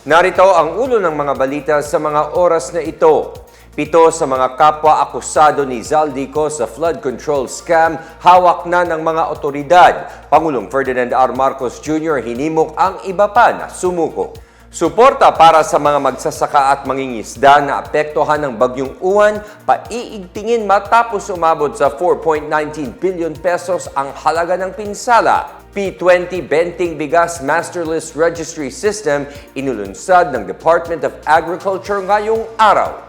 Narito ang ulo ng mga balita sa mga oras na ito. 7 sa mga kapwa akusado ni Zaldico sa flood control scam hawak na ng mga otoridad. Pangulong Ferdinand R. Marcos Jr. hinimok ang iba pa na sumuko. Suporta para sa mga magsasaka at mangingisda na apektuhan ng bagyong Uwan, paiigtingin matapos umabot sa 4.19 billion pesos ang halaga ng pinsala. P20 Benting Bigas Master List Registry System inulunsad ng Department of Agriculture ngayong araw.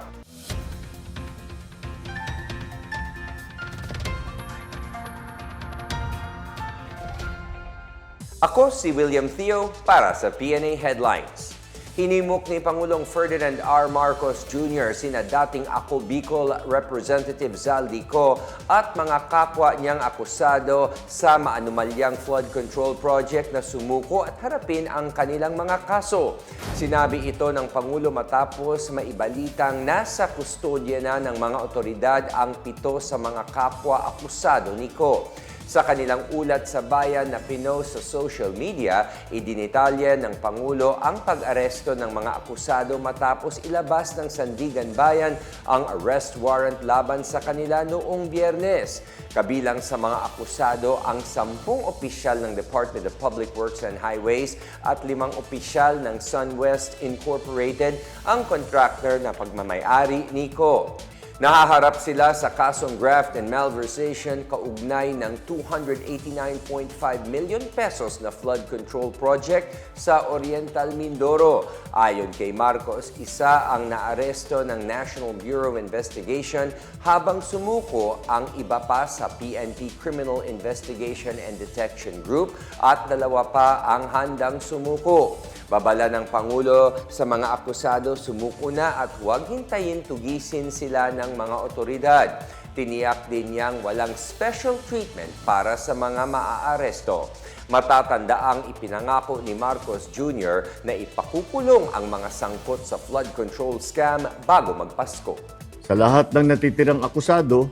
Ako si William Theo para sa PNA Headlines. Hinimok ni Pangulong Ferdinand R. Marcos Jr. sina dating Ako Bicol Representative Zaldico at mga kapwa niyang akusado sa maanumalyang flood control project na sumuko at harapin ang kanilang mga kaso. Sinabi ito ng Pangulo matapos maibalitang nasa kustodya na ng mga otoridad ang 7 sa mga kapwa akusado niko. Sa kanilang ulat sa bayan na pinost sa social media, idinitalya ng Pangulo ang pag-aresto ng mga akusado matapos ilabas ng Sandigan Bayan ang arrest warrant laban sa kanila noong Biyernes. Kabilang sa mga akusado ang 10 opisyal ng Department of Public Works and Highways at 5 opisyal ng SunWest Incorporated, ang contractor na pagmamay-ari niko. Nahaharap sila sa kasong graft and malversation kaugnay ng 289.5 million pesos na flood control project sa Oriental Mindoro. Ayon kay Marcos, isa ang naaresto ng National Bureau of Investigation habang sumuko ang iba pa sa PNP Criminal Investigation and Detection Group at 2 pa ang handang sumuko. Babala ng Pangulo sa mga akusado, sumuko na at huwag hintayin tugisin sila ng mga otoridad. Tiniyak din niyang walang special treatment para sa mga maaaresto. Matatanda ang ipinangako ni Marcos Jr. na ipakukulong ang mga sangkot sa flood control scam bago magpasko. Sa lahat ng natitirang akusado,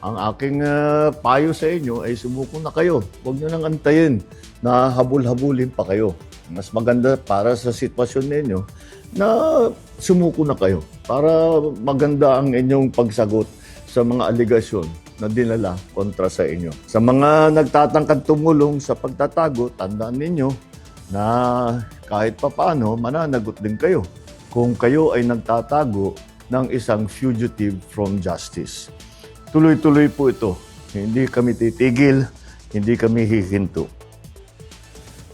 ang aking payo sa inyo ay sumuko na kayo. Huwag nyo nang antayin na habul-habulin pa kayo. Mas maganda para sa sitwasyon ninyo na sumuko na kayo para maganda ang inyong pagsagot sa mga aligasyon na dinala kontra sa inyo. Sa mga nagtatangkad tumulong sa pagtatago, tandaan ninyo na kahit papaano mananagot din kayo kung kayo ay nagtatago ng isang fugitive from justice. Tuloy-tuloy po ito. Hindi kami titigil, hindi kami hihinto.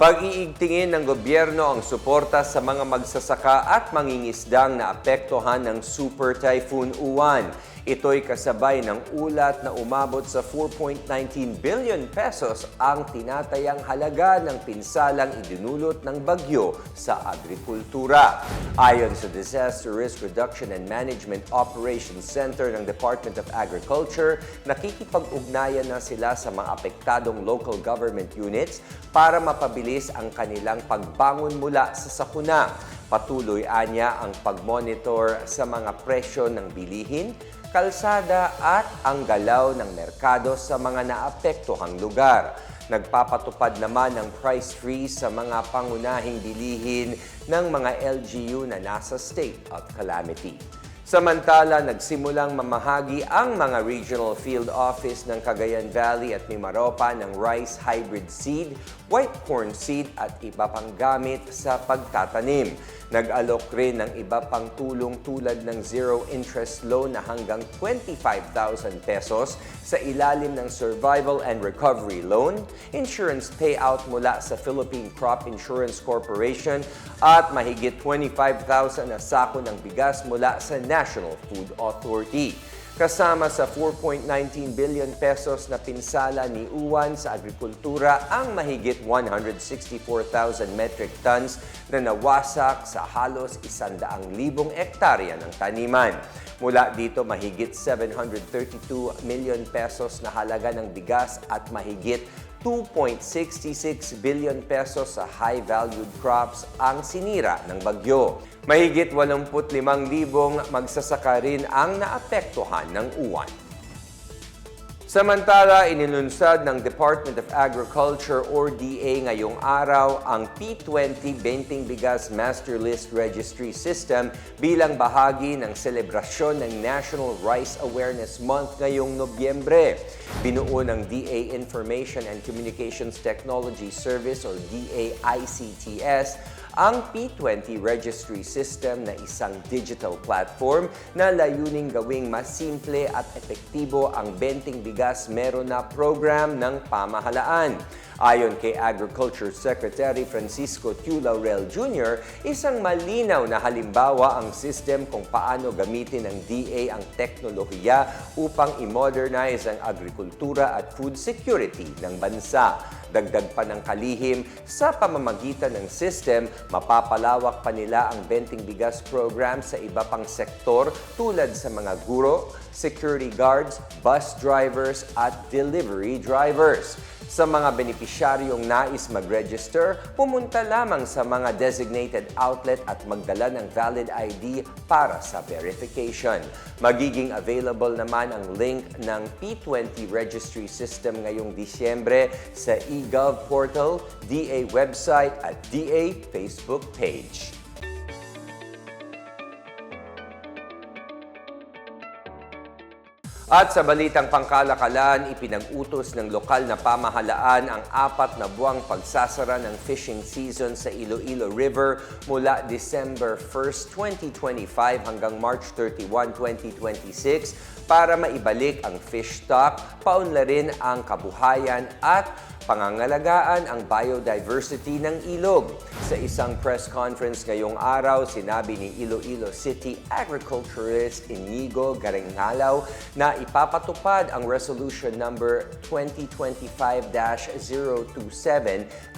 Pag-iigtingin ng gobyerno ang suporta sa mga magsasaka at mangingisdang naapektuhan ng Super Typhoon Uwan. Ito'y kasabay ng ulat na umabot sa 4.19 billion pesos ang tinatayang halaga ng pinsalang idinulot ng bagyo sa agrikultura. Ayon sa Disaster Risk Reduction and Management Operations Center ng Department of Agriculture, nakikipag-ugnayan na sila sa mga apektadong local government units para mapabilis ang kanilang pagbangon mula sa sakuna. Patuloy anya ang pagmonitor sa mga presyo ng bilihin, kalsada at ang galaw ng merkado sa mga naapektuhang lugar. Nagpapatupad naman ng price freeze sa mga pangunahing bilihin ng mga LGU na nasa state of calamity. Samantala, nagsimulang mamahagi ang mga Regional Field Office ng Cagayan Valley at Mimaropa ng rice hybrid seed, white corn seed at iba pang gamit sa pagtatanim. Nag-alok rin ng iba pang tulong tulad ng zero-interest loan na hanggang 25,000 pesos sa ilalim ng Survival and Recovery Loan, insurance payout mula sa Philippine Crop Insurance Corporation at mahigit 25,000 na sako ng bigas mula sa National Food Authority. Kasama sa 4.19 billion pesos na pinsala ni Uwan sa agrikultura ang mahigit 164,000 metric tons na nawasak sa halos 100,000 ektarya ng taniman. Mula dito, mahigit 732 million pesos na halaga ng bigas at mahigit 2.66 billion pesos sa high-valued crops ang sinira ng bagyo. Mahigit 85,000 magsasaka rin ang naapektuhan ng uwan. Samantala, inilunsad ng Department of Agriculture or DA ngayong araw ang P20 Benting Bigas Master List Registry System bilang bahagi ng selebrasyon ng National Rice Awareness Month ngayong Nobyembre. Binuo ng DA Information and Communications Technology Service or DA-ICTS ang P20 Registry System na isang digital platform na layuning gawing mas simple at epektibo ang Benting Bigas Meron Na program ng pamahalaan. Ayon kay Agriculture Secretary Francisco Tiu Laurel Jr., isang malinaw na halimbawa ang system kung paano gamitin ng DA ang teknolohiya upang i-modernize ang agrikultura at food security ng bansa. Dagdag pa ng kalihim, sa pamamagitan ng system, mapapalawak pa nila ang Benting Bigas program sa iba pang sektor tulad sa mga guro, security guards, bus drivers at delivery drivers. Sa mga benepisyaryong nais mag-register, pumunta lamang sa mga designated outlet at magdala ng valid ID para sa verification. Magiging available naman ang link ng P20 Registry System ngayong Disyembre sa eGov portal, DA website at DA Facebook page. At sa balitang pangkalakalan, ipinag-utos ng lokal na pamahalaan ang 4 na buwang pagsasara ng fishing season sa Iloilo River mula December 1, 2025 hanggang March 31, 2026 para maibalik ang fish stock, paunlarin ang kabuhayan at pangangalagaan ang biodiversity ng ilog. Sa isang press conference ngayong araw, sinabi ni Iloilo City Agriculturist Inigo Garengalaw na ipapatupad ang Resolution Number 2025-027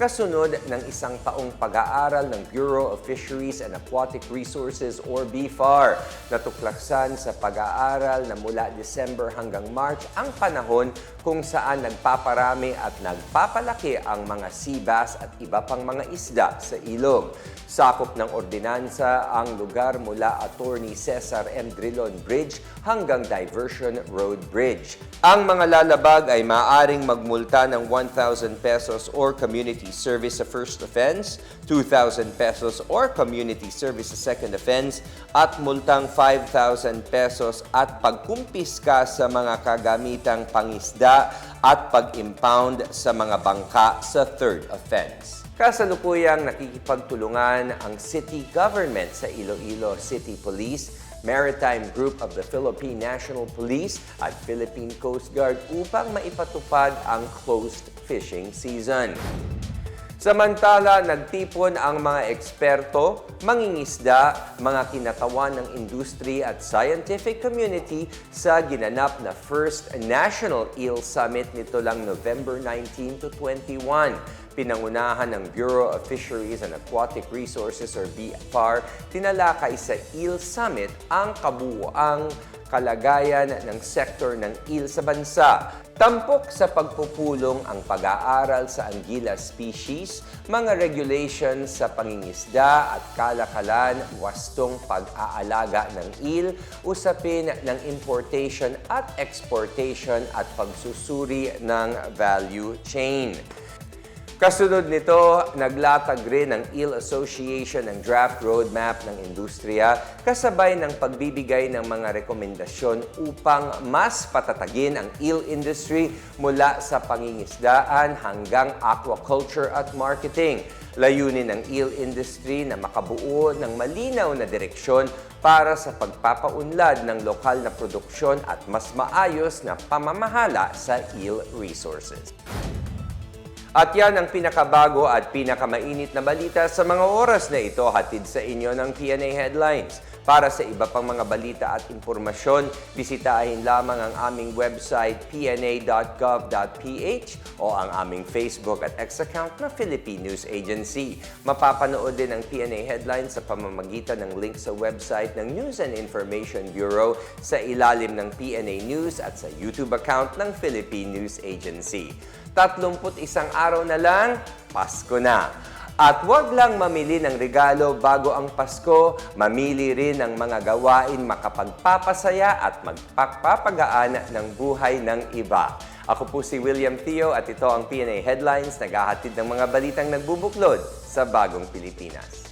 kasunod ng isang taong pag-aaral ng Bureau of Fisheries and Aquatic Resources or BFAR. Natuklasan sa pag-aaral na mula December hanggang March ang panahon kung saan nagpaparami at nagpapalaki ang mga sea bass at iba pang mga isda sa ilog. Sakop ng ordinansa ang lugar mula Attorney Cesar M. Drilon Bridge hanggang Diversion Road Bridge. Ang mga lalabag ay maaaring magmulta ng 1,000 pesos or community service sa first offense, 2,000 pesos or community service sa second offense, at multang 5,000 pesos at pagkumpiska sa mga kagamitang pangisda at pag-impound sa mga bangka sa third offense. Kasalukuyang nakikipagtulungan ang city government sa Iloilo City Police, Maritime Group of the Philippine National Police at Philippine Coast Guard upang maipatupad ang closed fishing season. Samantala, nagtipon ang mga eksperto, mangingisda, mga kinatawan ng industry at scientific community sa ginanap na First National Eel Summit nito lang November 19 to 21. Pinangunahan ng Bureau of Fisheries and Aquatic Resources or BFAR, tinalakay sa Eel Summit ang kabuuang kalagayan ng sektor ng eel sa bansa. Tampok sa pagpupulong ang pag-aaral sa Anguilla species, mga regulations sa pangingisda at kalakalan, wastong pag-aalaga ng eel, usapin ng importation at exportation at pagsusuri ng value chain. Kasunod nito, naglatag rin ng Eel Association ng draft roadmap ng industriya kasabay ng pagbibigay ng mga rekomendasyon upang mas patatagin ang eel industry mula sa pangingisdaan hanggang aquaculture at marketing. Layunin ng eel industry na makabuo ng malinaw na direksyon para sa pagpapaunlad ng lokal na produksyon at mas maayos na pamamahala sa eel resources. At yan ang pinakabago at pinakamainit na balita sa mga oras na ito, hatid sa inyo ng PNA Headlines. Para sa iba pang mga balita at impormasyon, bisitahin lamang ang aming website pna.gov.ph o ang aming Facebook at X account na Philippine News Agency. Mapapanood din ang PNA Headlines sa pamamagitan ng link sa website ng News and Information Bureau sa ilalim ng PNA News at sa YouTube account ng Philippine News Agency. 31 araw na lang, Pasko na. At huwag lang mamili ng regalo bago ang Pasko, mamili rin ng mga gawain makapagpapasaya at magpapagaan ng buhay ng iba. Ako po si William Theo at ito ang PNA Headlines, naghahatid ng mga balitang nagbubuklod sa bagong Pilipinas.